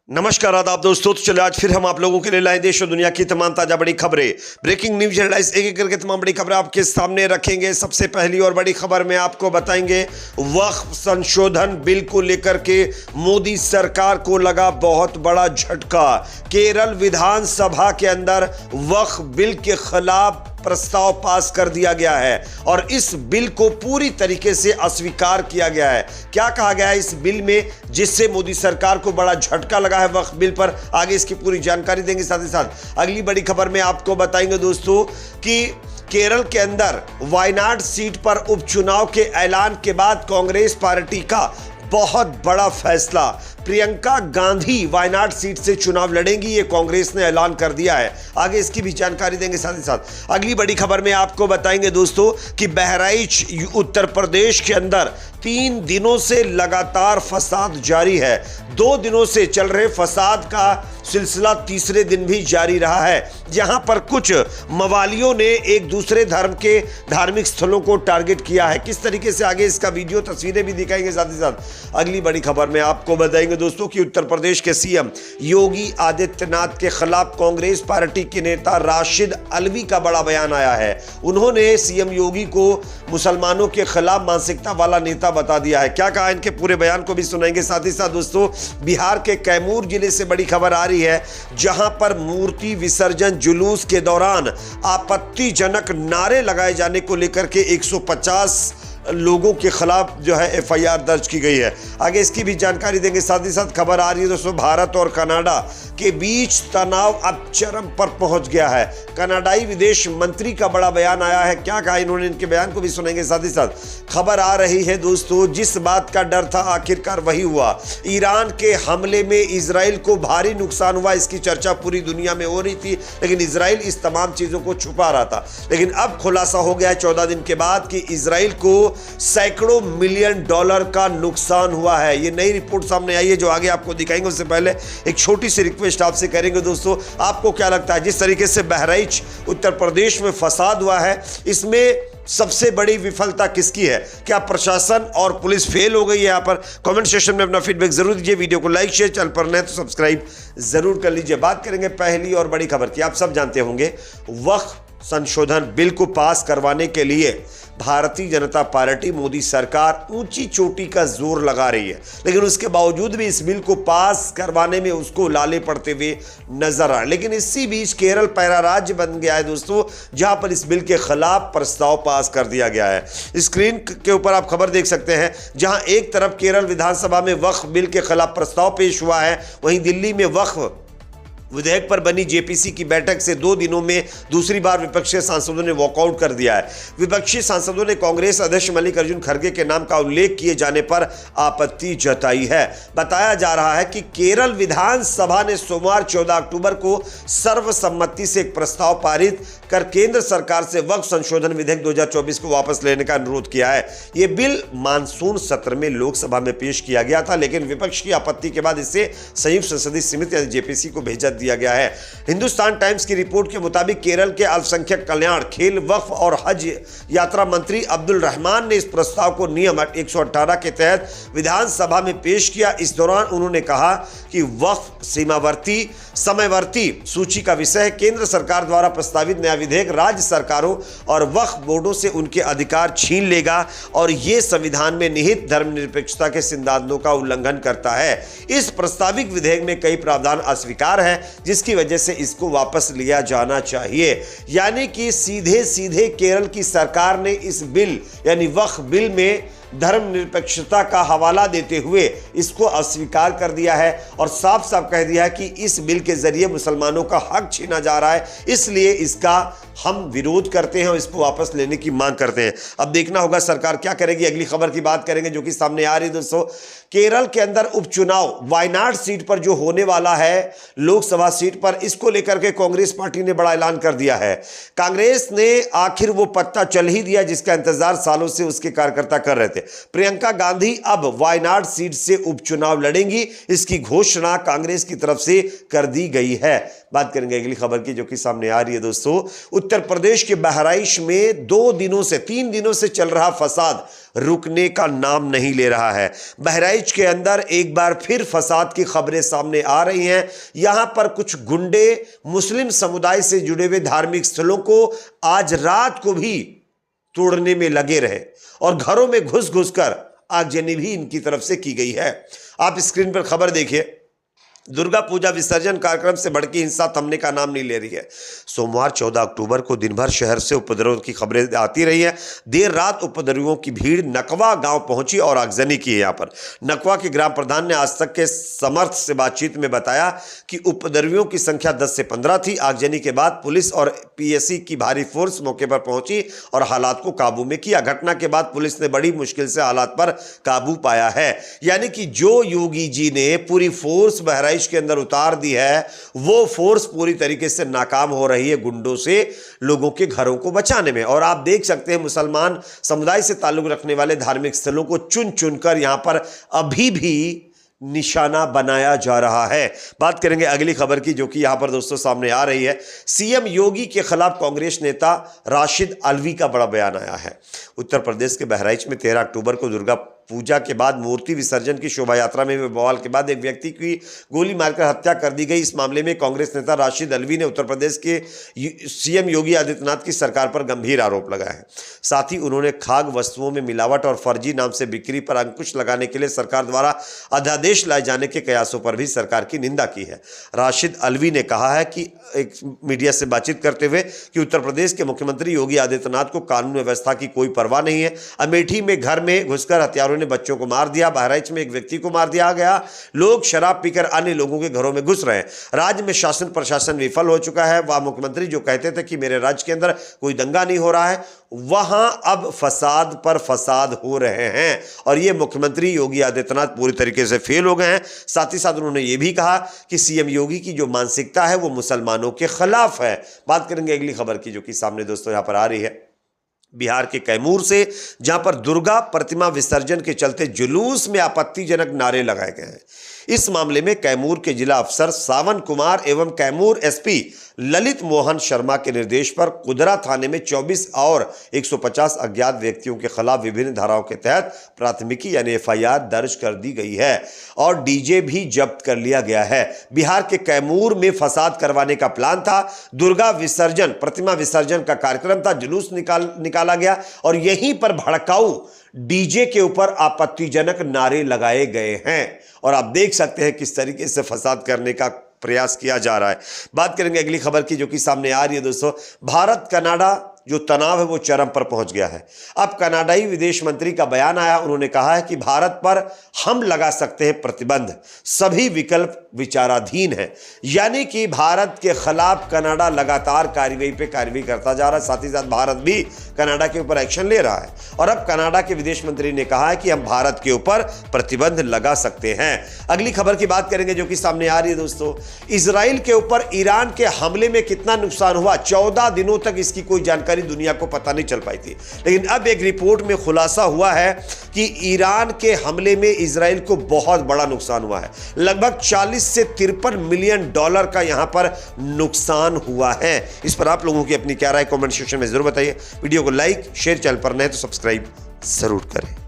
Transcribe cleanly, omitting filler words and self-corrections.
नमस्कार आदाब दोस्तों। तो चलो आज फिर हम आप लोगों के लिए लाए देश और दुनिया की तमाम ताजा बड़ी खबरें, ब्रेकिंग न्यूज हेडलाइंस, एक एक करके तमाम बड़ी खबरें आपके सामने रखेंगे। सबसे पहली और बड़ी खबर में आपको बताएंगे वक्फ संशोधन बिल को लेकर के मोदी सरकार को लगा बहुत बड़ा झटका। केरल विधानसभा के अंदर वक्फ बिल के खिलाफ प्रस्ताव पास कर दिया गया है और इस बिल को पूरी तरीके से अस्वीकार किया गया है। क्या कहा गया है इस बिल में जिससे मोदी सरकार को बड़ा झटका लगा है वक्फ बिल पर, आगे इसकी पूरी जानकारी देंगे। साथ ही साथ अगली बड़ी खबर में आपको बताएंगे दोस्तों कि केरल के अंदर वायनाड सीट पर उपचुनाव के ऐलान के बाद कांग्रेस पार्टी का बहुत बड़ा फैसला। प्रियंका गांधी वायनाड सीट से चुनाव लड़ेंगी, ये कांग्रेस ने ऐलान कर दिया है। आगे इसकी भी जानकारी देंगे। साथ ही साथ अगली बड़ी खबर में आपको बताएंगे दोस्तों कि बहराइच उत्तर प्रदेश के अंदर 3 दिनों से लगातार फसाद जारी है। 2 दिनों से चल रहे फसाद का सिलसिला तीसरे दिन भी जारी रहा है, जहां पर कुछ मवालियों ने एक दूसरे धर्म के धार्मिक स्थलों को टारगेट किया है। किस तरीके से, आगे इसका वीडियो तस्वीरें भी दिखाएंगे। साथ ही साथ अगली बड़ी खबर में आपको बताएंगे दोस्तों कि उत्तर प्रदेश के सीएम योगी आदित्यनाथ के खिलाफ कांग्रेस पार्टी के नेता राशिद अलवी का बड़ा बयान आया है। उन्होंने सीएम योगी को मुसलमानों के खिलाफ मानसिकता वाला नेता बता दिया है। क्या कहा, इनके पूरे बयान को भी सुनाएंगे। साथ ही साथ दोस्तों बिहार के कैमूर जिले से बड़ी खबर आ रही है, जहां पर मूर्ति विसर्जन जुलूस के दौरान आपत्तिजनक नारे लगाए जाने को लेकर के 150 लोगों के खिलाफ जो है एफआईआर दर्ज की गई है। आगे इसकी भी जानकारी देंगे। साथ ही साथ खबर आ रही है दोस्तों भारत और कनाडा के बीच तनाव अब चरम पर पहुंच गया है। कनाडाई विदेश मंत्री का बड़ा बयान आया है। क्या कहा इन्होंने, इनके बयान को भी सुनेंगे। साथ ही साथ खबर आ रही है दोस्तों जिस बात का डर था आखिरकार वही हुआ। ईरान के हमले में इजराइल को भारी नुकसान हुआ, इसकी चर्चा पूरी दुनिया में हो रही थी, लेकिन इजराइल इस तमाम चीजों को छुपा रहा था। लेकिन अब खुलासा हो गया है 14 दिन के बाद कि इजराइल को सैकड़ों मिलियन डॉलर का नुकसान हुआ है। ये नई रिपोर्ट सामने आई है जो आगे आपको दिखाएंगे। उससे पहले एक छोटी सी रिक्वेस्ट आपसे करेंगे दोस्तों, आपको क्या लगता है जिस तरीके से बहराइच उत्तर प्रदेश में फसाद हुआ है, इसमें सबसे बड़ी विफलता किसकी है? क्या प्रशासन और पुलिस फेल हो गई है? यहां पर कमेंट सेक्शन में अपना फीडबैक जरूर दीजिए। वीडियो को लाइक शेयर, चैनल पर नए तो सब्सक्राइब जरूर कर लीजिए। बात करेंगे पहली और बड़ी खबर की। आप सब जानते होंगे वक्फ संशोधन बिल को पास करवाने के लिए भारतीय जनता पार्टी मोदी सरकार ऊंची चोटी का जोर लगा रही है, लेकिन उसके बावजूद भी इस बिल को पास करवाने में उसको लाले पड़ते हुए नजर आ रहा है। लेकिन इसी बीच केरल पैरा राज्य बन गया है दोस्तों, जहां पर इस बिल के खिलाफ प्रस्ताव पास कर दिया गया है। स्क्रीन के ऊपर आप खबर देख सकते हैं, जहां एक तरफ केरल विधानसभा में वक्फ बिल के खिलाफ प्रस्ताव पेश हुआ है, वहीं दिल्ली में वक्फ विधेयक पर बनी जेपीसी की बैठक से 2 दिनों में दूसरी बार विपक्षी सांसदों ने वॉकआउट कर दिया है। विपक्षी सांसदों ने कांग्रेस अध्यक्ष मल्लिकार्जुन खड़गे के नाम का उल्लेख किए जाने पर आपत्ति जताई है। बताया जा रहा है कि केरल विधानसभा ने सोमवार 14 अक्टूबर को सर्वसम्मति से एक प्रस्ताव पारित कर केंद्र सरकार से वक्फ संशोधन विधेयक 2024 को वापस लेने का अनुरोध किया है। यह बिल मानसून सत्र में लोकसभा में पेश किया गया था, लेकिन विपक्ष की आपत्ति के बाद इसे संयुक्त संसदीय समिति यानी जेपीसी को भेजा दिया गया है। हिंदुस्तान टाइम्स की रिपोर्ट के मुताबिक केरल के अल्पसंख्यक कल्याण, खेल, वक्फ और हज यात्रा मंत्री अब्दुल रहमान ने इस प्रस्ताव को नियम 118 के तहत विधानसभा में पेश किया। इस दौरान उन्होंने कहा कि वक्फ समयवर्ती सूची का विषय है। केंद्र सरकार द्वारा प्रस्तावित नया विधेयक राज्य सरकारों और वक्फ बोर्डों से उनके अधिकार छीन लेगा और यह संविधान में निहित धर्मनिरपेक्षता के सिद्धांतों का उल्लंघन करता है। इस प्रस्तावित विधेयक में कई प्रावधान अस्वीकार है, जिसकी वजह से इसको वापस लिया जाना चाहिए। यानी कि सीधे सीधे केरल की सरकार ने इस बिल यानी वक्फ बिल में धर्मनिरपेक्षता का हवाला देते हुए इसको अस्वीकार कर दिया है और साफ साफ कह दिया है कि इस बिल के जरिए मुसलमानों का हक छीना जा रहा है, इसलिए इसका हम विरोध करते हैं और इसको वापस लेने की मांग करते हैं। अब देखना होगा सरकार क्या करेगी। अगली खबर की बात करेंगे जो कि सामने आ रही है दोस्तों, केरल के अंदर उपचुनाव वायनाड सीट पर जो होने वाला है लोकसभा सीट पर, इसको लेकर के कांग्रेस पार्टी ने बड़ा ऐलान कर दिया है। कांग्रेस ने आखिर वो पत्ता चल ही दिया जिसका इंतजार सालों से उसके कार्यकर्ता कर रहे थे। प्रियंका गांधी अब वायनाड सीट से उपचुनाव लड़ेंगी, इसकी घोषणा कांग्रेस की तरफ से कर दी गई है। बात करेंगे अगली खबर की जो कि सामने आ रही है दोस्तों। उत्तर प्रदेश के बहराइच में 3 दिनों से चल रहा फसाद रुकने का नाम नहीं ले रहा है। बहराइच के अंदर एक बार फिर फसाद की खबरें सामने आ रही हैं। यहां पर कुछ गुंडे मुस्लिम समुदाय से जुड़े हुए धार्मिक स्थलों को आज रात को भी तोड़ने में लगे रहे और घरों में घुस घुसकर आगजनी भी इनकी तरफ से की गई है। आप स्क्रीन पर खबर देखिए। दुर्गा पूजा विसर्जन कार्यक्रम से भड़की हिंसा थमने का नाम नहीं ले रही है। सोमवार 14 अक्टूबर को दिन भर शहर से उपद्रव की खबरें आती रही हैं। देर रात उपद्रवियों की भीड़ नकवा गांव पहुंची और आगजनी की है। यहां पर नकवा के ग्राम प्रधान ने आज तक के समर्थ से बातचीत में बताया कि उपद्रवियों की संख्या 10 से 15 थी। आगजनी के बाद पुलिस और पीएससी की भारी फोर्स मौके पर पहुंची और हालात को काबू में किया। घटना के बाद पुलिस ने बड़ी मुश्किल से हालात पर काबू पाया है। यानी कि जो योगी जी ने पूरी फोर्स बहराइच के अंदर उतार दी है, वो फोर्स पूरी तरीके से नाकाम हो रही है गुंडों से लोगों के घरों को बचाने में। और आप देख सकते हैं मुसलमान समुदाय से ताल्लुक रखने वाले धार्मिक स्थलों को चुन चुनकर यहां पर अभी भी निशाना बनाया जा रहा है। बात करेंगे अगली खबर की जो कि यहां पर दोस्तों सामने आ रही है। सीएम योगी के खिलाफ कांग्रेस नेता राशिद अलवी का बड़ा बयान आया है। उत्तर प्रदेश के बहराइच में 13 अक्टूबर को दुर्गा पूजा के बाद मूर्ति विसर्जन की शोभा यात्रा में बवाल के बाद एक व्यक्ति की गोली मारकर हत्या कर दी गई। इस मामले में कांग्रेस नेता राशिद अलवी ने उत्तर प्रदेश के सीएम योगी आदित्यनाथ की सरकार पर गंभीर आरोप लगाया है। साथ ही उन्होंने खाद्य वस्तुओं में मिलावट और फर्जी नाम से बिक्री पर अंकुश लगाने के लिए सरकार द्वारा अध्यादेश लाए जाने के कयासों पर भी सरकार की निंदा की है। राशिद अलवी ने कहा है कि एक मीडिया से बातचीत करते हुए कि उत्तर प्रदेश के मुख्यमंत्री योगी आदित्यनाथ को कानून व्यवस्था की कोई परवाह नहीं है। अमेठी में घर में घुसकर हत्यारों ने बच्चों को मार दिया। बहराइच में एक व्यक्ति को मार दिया गया। लोग शराब पीकर अन्य लोगों के घरों में घुस रहे हैं। राज्य में शासन प्रशासन विफल हो चुका है। वह मुख्यमंत्री जो कहते थे कि मेरे राज्य के अंदर कोई दंगा नहीं हो रहा है, वहां अब फसाद पर फसाद हो रहे हैं और ये मुख्यमंत्री योगी आदित्यनाथ पूरी तरीके से फेल हो गए हैं। साथ ही साथ उन्होंने ये भी कहा कि सीएम योगी की जो मानसिकता है वो मुसलमानों के खिलाफ है। बात करेंगे अगली खबर की जो कि सामने दोस्तों यहां पर आ रही है। बिहार के कैमूर से, जहां पर दुर्गा प्रतिमा विसर्जन के चलते जुलूस में आपत्तिजनक नारे लगाए गए हैं। इस मामले में कैमूर के जिला अफसर सावन कुमार एवं कैमूर एसपी ललित मोहन शर्मा के निर्देश पर कुदरा थाने में 24 और 150 अज्ञात व्यक्तियों के खिलाफ विभिन्न धाराओं के तहत प्राथमिकी यानी एफआईआर दर्ज कर दी गई है और डीजे भी जब्त कर लिया गया है। बिहार के कैमूर में फसाद करवाने का प्लान था। दुर्गा विसर्जन, प्रतिमा विसर्जन का कार्यक्रम था, जुलूस निकाला गया और यहीं पर भड़काऊ डीजे के ऊपर आपत्तिजनक नारे लगाए गए हैं और आप देख सकते हैं किस तरीके से फसाद करने का प्रयास किया जा रहा है। बात करेंगे अगली खबर की जो कि सामने आ रही है दोस्तों। भारत कनाडा जो तनाव है वो चरम पर पहुंच गया है। अब कनाडाई विदेश मंत्री का बयान आया। उन्होंने कहा है कि भारत पर हम लगा सकते हैं प्रतिबंध, सभी विकल्प विचाराधीन है। यानी कि भारत के खिलाफ कनाडा लगातार कार्रवाई पे कार्रवाई करता जा रहा है। साथ ही साथ भारत भी कनाडा के ऊपर एक्शन ले रहा है और अब कनाडा के विदेश मंत्री ने कहा है कि हम भारत के ऊपर प्रतिबंध लगा सकते हैं। अगली खबर की बात करेंगे जो कि सामने आ रही है दोस्तों। इजराइल के ऊपर ईरान के हमले में कितना नुकसान हुआ, 14 दिनों तक इसकी कोई जानकारी दुनिया को पता नहीं चल पाई थी, लेकिन अब एक रिपोर्ट में खुलासा हुआ है कि ईरान के हमले में इजराइल को बहुत बड़ा नुकसान हुआ है। लगभग 40 से 53 मिलियन डॉलर का यहां पर नुकसान हुआ है। इस पर आप लोगों की अपनी क्या राय कमेंट सेक्शन में जरूर बताइए। वीडियो को लाइक शेयर, चैनल पर नए तो सब्सक्राइब जरूर करें।